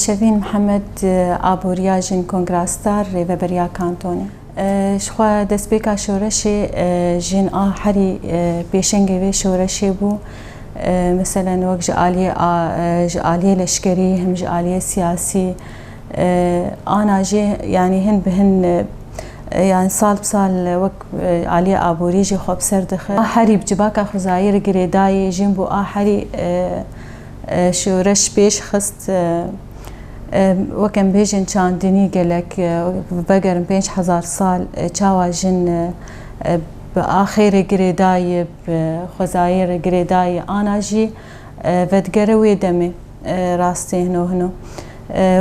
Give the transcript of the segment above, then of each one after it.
شەڤین محەممەد ئابووریا ژین کۆنگراستار ڕێڤەبەریا کانتۆنێ شخوا دەستپێکا شۆرەشێ ژین ئا هەری پێشەنگێ شۆرەشێ بوو مثلا وەک ji aliyê leşkerî him ji aliyê siyasî ana jê yanî hin bi hin yani sal bi sal wek aliyê aborî jî xwe bi ser dixe herî bi civaka xwezayî li girêdayê jin bû a herî şoreş pêş xist wek em bêjin çandinî gelek vegerin 5000 sal çawa jin bi axêrê girêdayê bi xwezayî re girêdayê ana jî vedgere wê demê rastî hino hino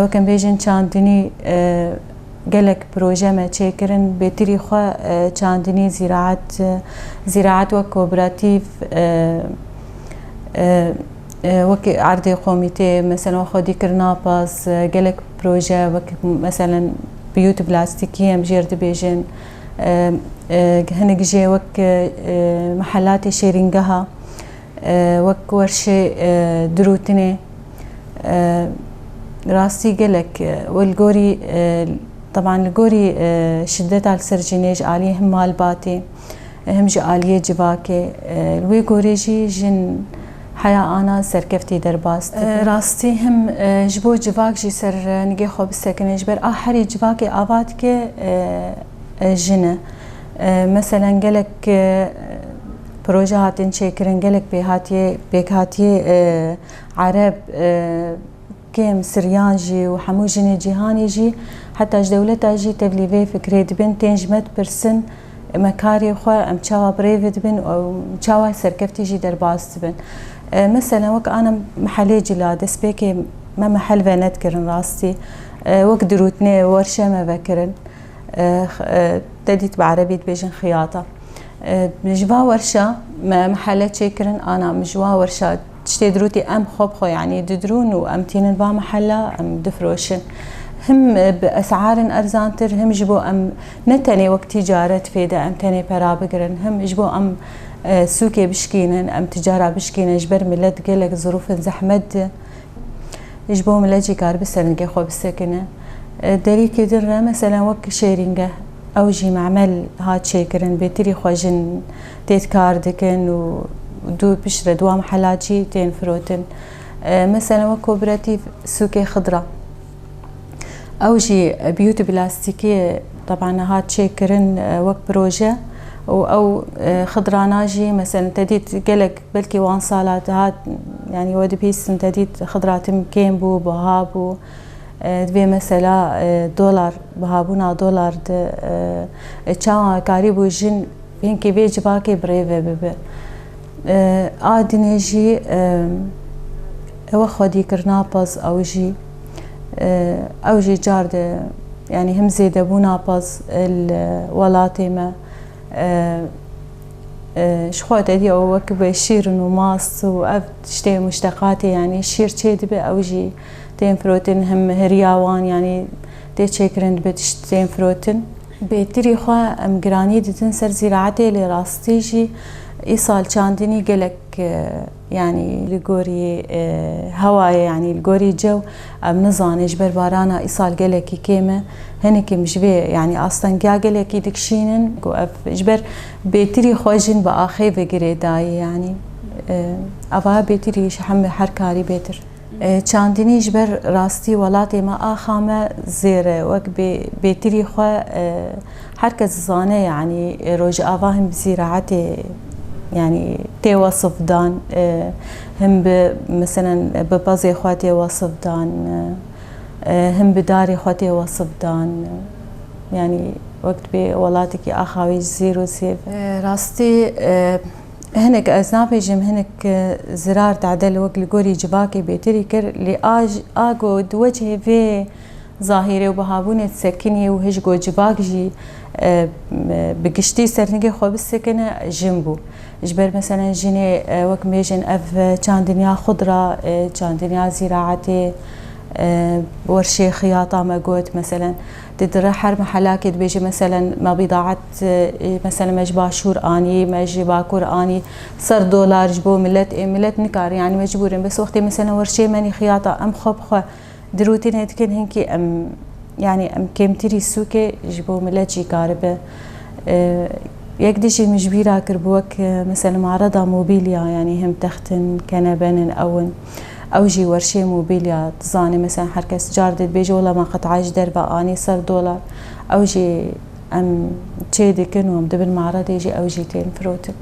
wek em bêjin çandinî gelek proje me çêkirin bêtirî xwe çandinî zîraet wek kooperatif wek erdê komîtê mesela xwedîkirina pas gelek proje wek mesela biyût plastîkî em jêr dibêjin hinek jê wek mehelatê şêrîngeha wek werşê dirûtinê rastî gelek li gorî طبعا li gorî şiddeta li ser jinê ji aliyê him malbatê him ji aliyê civakê li wê gorî jî jin heya ana serkeftî derbas rastî him ji bo civak jî ser nigê xwe bisekine ji ber a herî civakê ava dike jin e mesela gelek proje hatin çêkirin gelek pêkhatiyê ereb kêm siryan jî û hemû jinê cîhanê jî heta ji dewleta jî tevlîvê fikrê dibin tên ji me dipirsin me karê xwe em çawa birêve dibin û çawa serkeftî jî derbas dibin mesela wek ana mehelê cila destpêkê me mehel ve nedkirin rastî wek dirûtinê werşe me vekirin tedît bi erebî dibêjin xiyata ji va werşa me mehele çêkirin ana ji va werşa tiştê dirûtî em xwe bi xwe yanî didirûn û em tînin va mehela em difroşin him bi esarên erzantir him ji bo em ne tenê wek tîcaret fêde em tenê pera bigirin him ji bo em sûkê bişkînin em tîcara bişkînin ji ber millet gelek zirûfên zehmet de ji bo millet jî kar bi ser nigê xwe bisekine derîkê din re mesela wek şêrîngeh ew jî memel hat çêkirin bêtirî xwe jin tê kar dikin û du piştre dua mehelat jî tên firotin mesela wek kooperatif sûkê xidra ew jî biyût plastîkî طبعا hat çêkirin wek proje û ew xidrana jî mesela tedît gelek belkî wan sala hat yani we dibîstin tedît xidra tim kêm bû biha bû divê mesela dolar bihabûna dolar di çawa karî bû jin hinkî vê civakê birêve bibe a dinê jî ew xwedîkirina pas ew jî car de yani him zêdebûna pas welatê me ji xwe tedî ew wek bi şîrin û mas û ev tiştê muşteqatê yani şîr çê dibe ew jî tên firotin him heriya wan yani tê çêkirin dibe tişt tên firotin bêtirî xwe em giranî didin ser zîraetê lê rastî jî îsal çandinî gelek yani li gorî hewayê yani li gorî cew em nizanin ji ber barana îsal gelekî kêm e hinekî ji vê yani astengiya gelekî dikişînin ku ev ji ber bêtirî xwe jin bi axê ve girêdayê yani ava bêtirî ji her karî bêtir çandinî ji ber rastî welatê me axa me zêr e wek bêtirî xwe herkes zane yani rojava him bi zîraetê yani tê wasf dan him bi mesela bi bazê xwe tê wasf dan him bi darê xwe tê wasf dan yani wek dibê welatekî axa wî zêr û sêv rastî hinek ez nabêjim hinek zirar tedel wek li gorî civakê bêtirî kir lê a got di wecihê vê zahîrê û bihabûnê sekinî û hij got civak jî bi giştî ser nigê xwe bisekine jin bû ji ber mesela jinê wek bêjin ev çandiniya xudra çandiniya zîraetê werşê xiyata me got mesela تدرى حر محلات بيجي مثلا مبيضات مثلا مج باشور اني مج باكور اني صار دولار جبو ملت نكار يعني مجبورين بس وقت مثلا ورشي ماني خياطه ام خب دروتين هتكن هنكي أم يعني أم كمتري السوكة جبو ملاجي قاربة يقديش مجبيرة كربوك مثلا معرضة موبيليا يعني هم تختن كنبان أو جي ورشة موبيليا تزاني مثلا حركة جاردت بيجي ولا ما قطعاش دربا آني صار دولار أو جي أم تشيدكن وم دبل معرض يجي أو جيتين فروتن